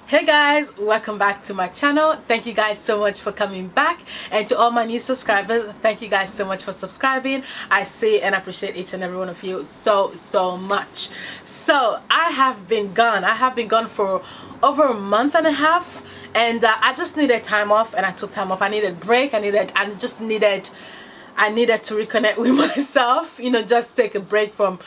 Hey guys, welcome back to my channel. Thank you guys so much for coming back, and to all my new subscribers, thank you guys so much for subscribing. I see and appreciate each and every one of you so much. So I have been gone for over a month and a half, and I just needed time off, and I took time off. I needed a break. I needed to reconnect with myself, you know, just take a break from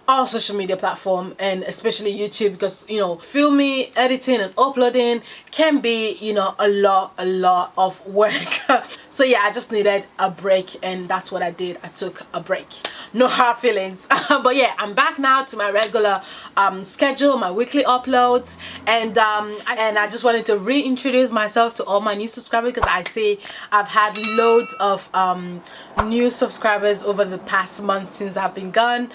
all social media platform, and especially YouTube, because you know, filming, editing and uploading can be, you know, a lot of work. So yeah, I just needed a break, and that's what I did. I took a break. No hard feelings. But yeah, I'm back now to my regular schedule, my weekly uploads, and I just wanted to reintroduce myself to all my new subscribers, because I see I've had loads of new subscribers over the past month since I've been gone.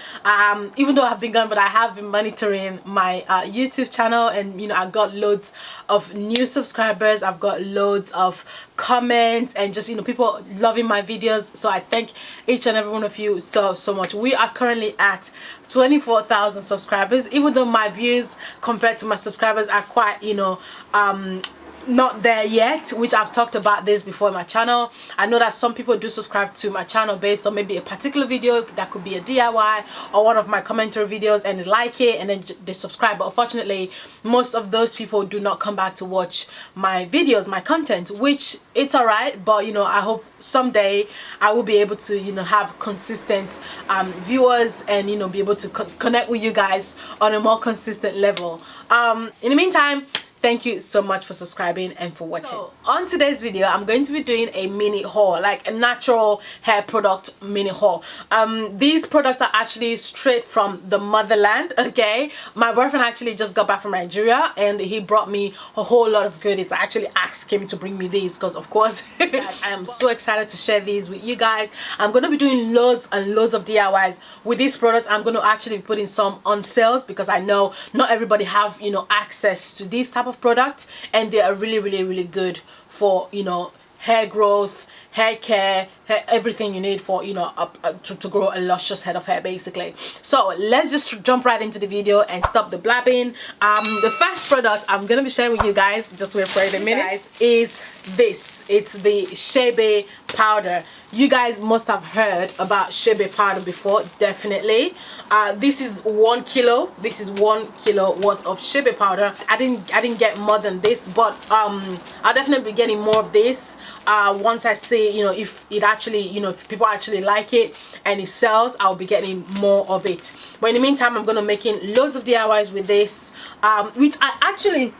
Even though I've been gone, but I have been monitoring my YouTube channel, and you know, I got loads of new subscribers. I've got loads of comments, and just, you know, people loving my videos. So I thank each and every one of you so much. We are currently at 24,000 subscribers, even though my views compared to my subscribers are quite, you know, not there yet, which I've talked about this before in my channel. I know that some people do subscribe to my channel based on maybe a particular video that could be a DIY or one of my commentary videos, and they like it and then they subscribe. But unfortunately, most of those people do not come back to watch my videos, my content, which it's alright. But you know, I hope someday I will be able to, you know, have consistent viewers, and you know, be able to connect with you guys on a more consistent level. In the meantime, thank you so much for subscribing and for watching. So on today's video, I'm going to be doing a mini haul, like a natural hair product mini haul. These products are actually straight from the motherland. Okay, my boyfriend actually just got back from Nigeria, and he brought me a whole lot of goodies. I actually asked him to bring me these because, of course, I am so excited to share these with you guys. I'm going to be doing loads and loads of DIYs with these products. I'm going to actually be putting some on sales, because I know not everybody have, you know, access to these type of products, and they are really good for, you know, hair growth, hair care, everything you need for, you know, to grow a luscious head of hair, basically. So let's just jump right into the video and stop the blabbing. The first product I'm gonna be sharing with you guys, just wait for it a minute, guys, is this. It's the Chebe powder. You guys must have heard about Chebe powder before, definitely. This is 1 kilo. This is 1 kilo worth of Chebe powder. I didn't get more than this, but I'll definitely be getting more of this once I see, you know, if it actually, you know, if people actually like it and it sells, I'll be getting more of it. But in the meantime, I'm gonna making loads of DIYs with this, which I actually,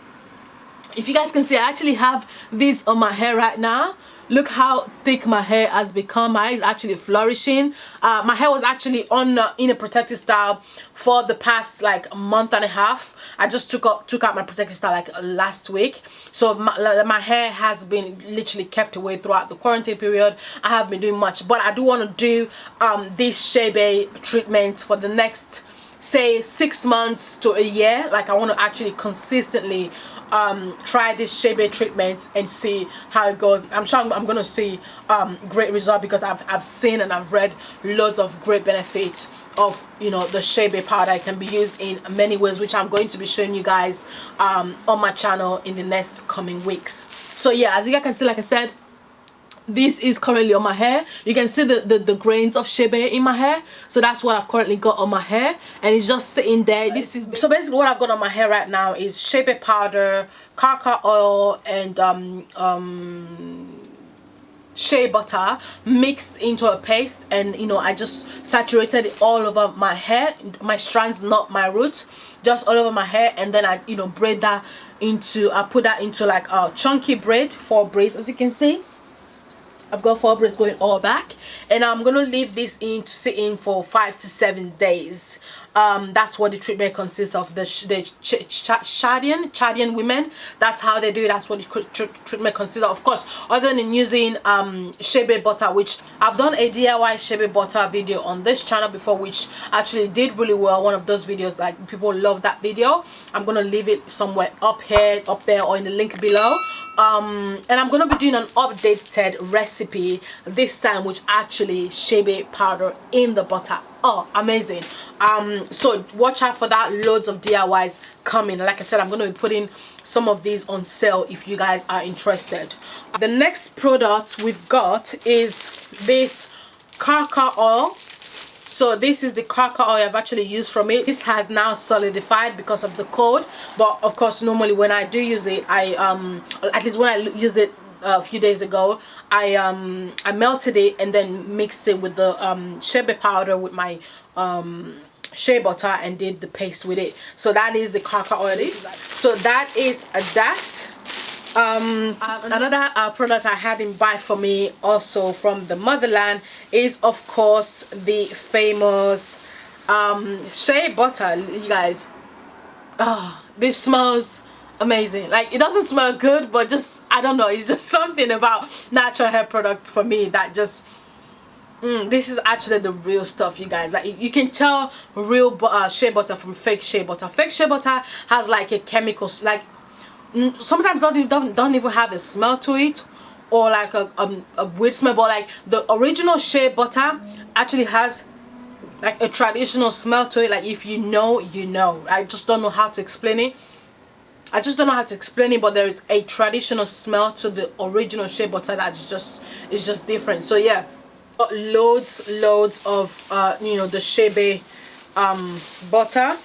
if you guys can see, I actually have this on my hair right now. Look how thick my hair has become. My hair is actually flourishing. My hair was actually in a protective style for the past like month and a half. I just took out my protective style like last week. So my hair has been literally kept away throughout the quarantine period. I haven't been doing much, but I do want to do this Chebe treatment for the next, say, 6 months to a year. Like, I want to actually consistently try this Chebe treatment and see how it goes. I'm sure I'm gonna see great result, because I've seen and I've read loads of great benefits of, you know, the Chebe powder. It can be used in many ways, which I'm going to be showing you guys on my channel in the next coming weeks. So yeah, as you guys can see, like I said, this is currently on my hair. You can see the grains of Chebe in my hair. So that's what I've currently got on my hair, and it's just sitting there. This is so basically what I've got on my hair right now is Chebe powder, Karkar oil, and shea butter mixed into a paste. And you know, I just saturated it all over my hair, my strands, not my roots, just all over my hair. And then I, you know, braid that into, I put that into like a chunky braid, 4 braids, as you can see. I've got 4 braids going all back, and I'm gonna leave this in to sit in for 5 to 7 days. That's what the treatment consists of. The Chadian women, that's how they do it. That's what the treatment consists of. Of course, other than using Chebe butter, which I've done a DIY Chebe butter video on this channel before, which actually did really well. One of those videos, like, people love that video. I'm gonna leave it somewhere up here, up there, or in the link below. And I'm gonna be doing an updated recipe this time, which actually Chebe powder in the butter. Oh, amazing. So watch out for that. Loads of DIYs coming. Like I said, I'm going to be putting some of these on sale if you guys are interested. The next product we've got is this Karkar oil. So this is the Karkar oil I've actually used from it. This has now solidified because of the code, but of course normally when I do use it, I at least when I use it a few days ago, I melted it and then mixed it with the Chebe powder with my shea butter and did the paste with it. So that is the Karkar oil. So that is that. Another product I had him buy for me also from the motherland is of course the famous shea butter. You guys, oh, this smells amazing. Like, it doesn't smell good, but just, I don't know, it's just something about natural hair products for me that just this is actually the real stuff, you guys. Like, you can tell real shea butter from fake shea butter. Fake shea butter has like a chemical, like sometimes don't even have a smell to it, or like a weird smell, but like the original shea butter actually has like a traditional smell to it. Like, if you know, you know. I just don't know how to explain it. But there is a traditional smell to the original shea butter that's just different. So yeah, got loads of you know, the Chebe butter.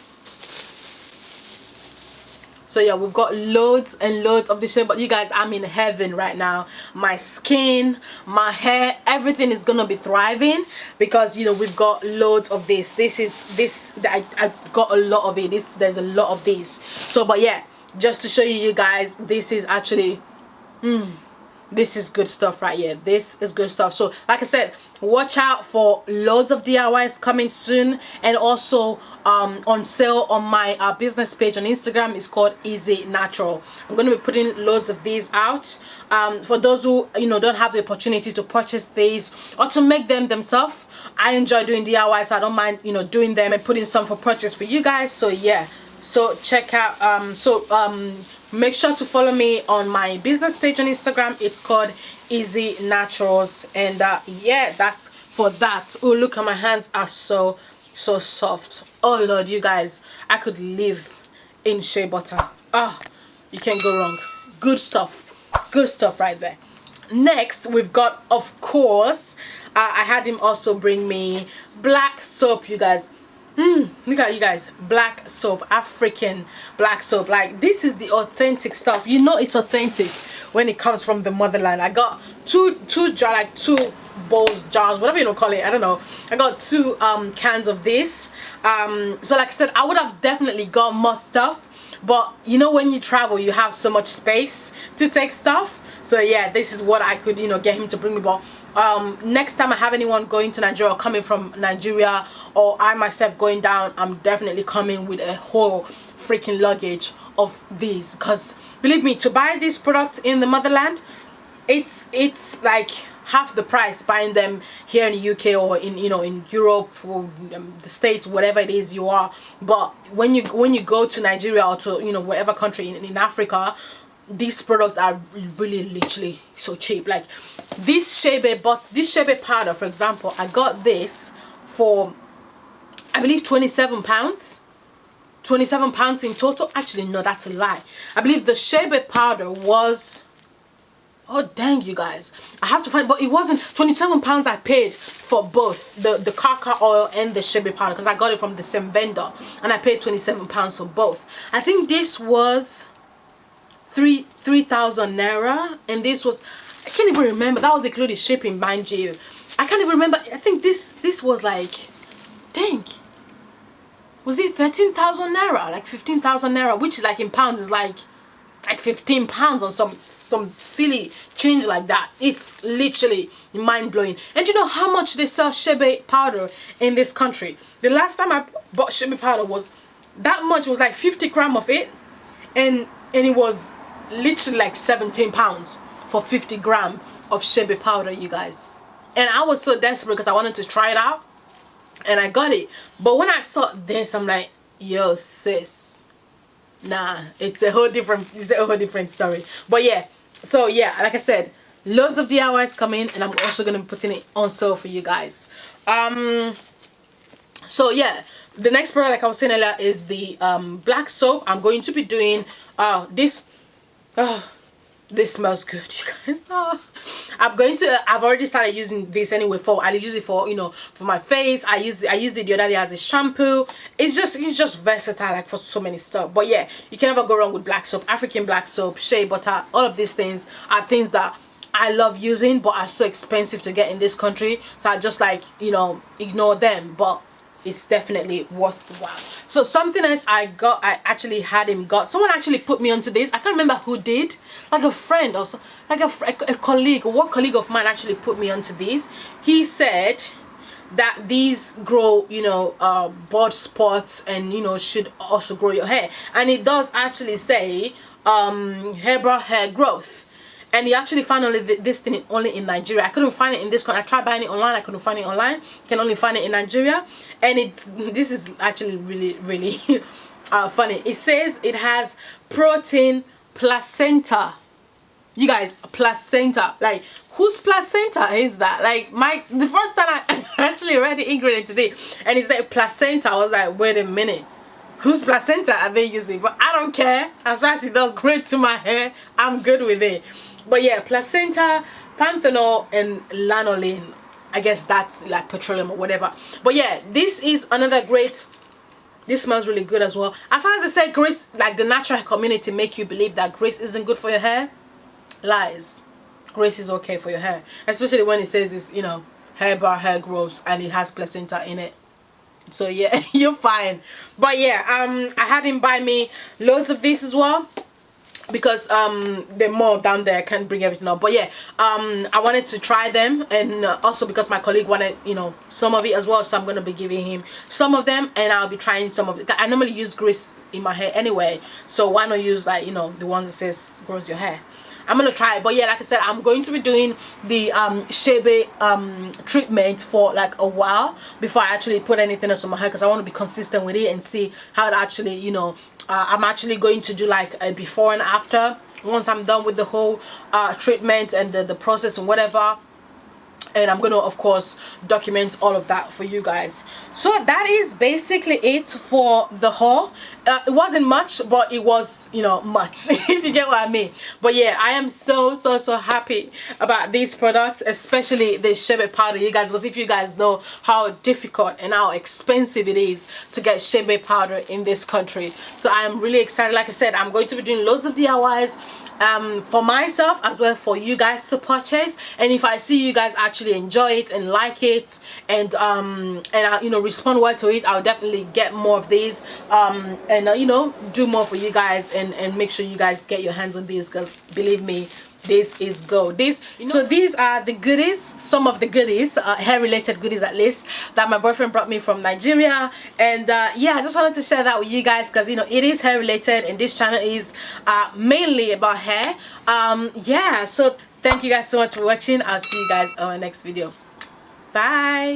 So yeah, we've got loads and loads of this shea, but you guys, I'm in heaven right now. My skin, my hair, everything is gonna be thriving because, you know, we've got loads of this. I got a lot of it. There's a lot of these. So, but yeah, just to show you guys, this is actually this is good stuff right here. This is good stuff. So like I said, watch out for loads of DIYs coming soon, and also on sale on my business page on Instagram. It's called Easy Natural. I'm going to be putting loads of these out for those who, you know, don't have the opportunity to purchase these or to make them themselves. I enjoy doing DIYs, so I don't mind, you know, doing them and putting some for purchase for you guys. So yeah, so check out make sure to follow me on my business page on Instagram. It's called Easy Naturals, and yeah, that's for that. Oh, look at my hands, are so soft. Oh Lord, you guys, I could live in shea butter. Ah, you can't go wrong. Good stuff right there. Next, we've got, of course, I had him also bring me black soap, you guys. Look at you guys, black soap, African black soap. Like, this is the authentic stuff. You know it's authentic when it comes from the motherland. I got two bowls, jars, whatever you call it, I don't know. I got 2 cans of this. So like I said, I would have definitely got more stuff, but you know, when you travel, you have so much space to take stuff. So yeah, this is what I could, you know, get him to bring me. But next time I have anyone going to Nigeria or coming from Nigeria, or I myself going down, I'm definitely coming with a whole freaking luggage of these, because believe me, to buy these products in the motherland, it's like half the price buying them here in the UK or in, you know, in Europe or the States, whatever it is you are. But when you go to Nigeria or to, you know, whatever country in Africa, these products are really literally so cheap. Like this Chebe powder, for example, I got this for, I believe, £27. £27 in total. Actually, no, that's a lie. I believe the Chebe powder was, oh dang, you guys, I have to find, but it wasn't £27 I paid for both the Karkar oil and the Chebe powder, because I got it from the same vendor, and I paid £27 for both. I think this was 3,000 naira, and this was, I can't even remember, that was including shipping, mind you. I can't even remember. I think this was like, dang, was it 13,000 naira, like 15,000 naira, which is like in pounds is like 15 pounds on some silly change like that. It's literally mind-blowing. And you know how much they sell Chebe powder in this country? The last time I bought Chebe powder was that much. It was like 50 gram of it, and it was literally like 17 pounds for 50 gram of Chebe powder, you guys. And I was so desperate because I wanted to try it out, and I got it. But when I saw this, I'm like, yo sis, nah, it's a whole different story. But yeah, so yeah, like I said, loads of DIYs coming, and I'm also gonna be putting it on sale for you guys. So yeah, the next product, like I was saying earlier, is the black soap. I'm going to be doing this. This smells good, you guys. I've already started using this anyway. I use it for, you know, for my face. I used it the other day as a shampoo. It's just versatile, like for so many stuff. But yeah, you can never go wrong with black soap. African black soap, shea butter, all of these things are things that I love using, but are so expensive to get in this country, so I just, like, you know, ignore them. But it's definitely worthwhile. So something else I actually had him got, someone actually put me onto this. I can't remember who did, like a friend or so, like a colleague, a work colleague of mine actually put me onto these. He said that these grow, you know, bald spots, and, you know, should also grow your hair. And it does actually say hair growth. And he actually found only this thing only in Nigeria. I couldn't find it in this country. I tried buying it online. I couldn't find it online. You can only find it in Nigeria. And this is actually really funny. It says it has protein placenta. You guys, placenta. Like, whose placenta is that? Like, the first time I actually read the ingredient today, and it said placenta, I was like, wait a minute. Whose placenta are they using? But I don't care. As far as it does great to my hair, I'm good with it. But yeah, placenta, panthenol, and lanolin. I guess that's like petroleum or whatever. But yeah, this is another great. This smells really good as well. As far as I say, grease, like the natural community make you believe that grease isn't good for your hair. Lies. Grease is okay for your hair, especially when it says it's, you know, hair growth, and it has placenta in it. So yeah, you're fine. But yeah, I had him buy me loads of this as well, because they're more down there. I can't bring everything up. But yeah, I wanted to try them, and also because my colleague wanted, you know, some of it as well, so I'm gonna be giving him some of them, and I'll be trying some of it. I normally use grease in my hair anyway, so why not use, like, you know, the ones that says grows your hair. I'm gonna try it. But yeah, like I said, I'm going to be doing the Chebe treatment for like a while before I actually put anything else on my hair, because I want to be consistent with it and see how it actually, you know, I'm actually going to do like a before and after once I'm done with the whole treatment and the process and whatever. And I'm gonna, of course, document all of that for you guys. So that is basically it for the haul. It wasn't much, but it was, you know, much, if you get what I mean. But yeah, I am so happy about these products, especially the Chebe powder, you guys, because if you guys know how difficult and how expensive it is to get Chebe powder in this country. So I'm really excited. Like I said, I'm going to be doing loads of DIYs for myself as well for you guys to purchase. And if I see you guys actually enjoy it and like it, and I, you know, respond well to it, I'll definitely get more of these, and you know, do more for you guys, and make sure you guys get your hands on these, because believe me, this is gold. This, you know, so these are the goodies, some of the goodies, hair related goodies at least, that my boyfriend brought me from Nigeria. And yeah, I just wanted to share that with you guys, because, you know, it is hair related, and this channel is mainly about hair. Yeah, so thank you guys so much for watching. I'll see you guys on my next video. Bye.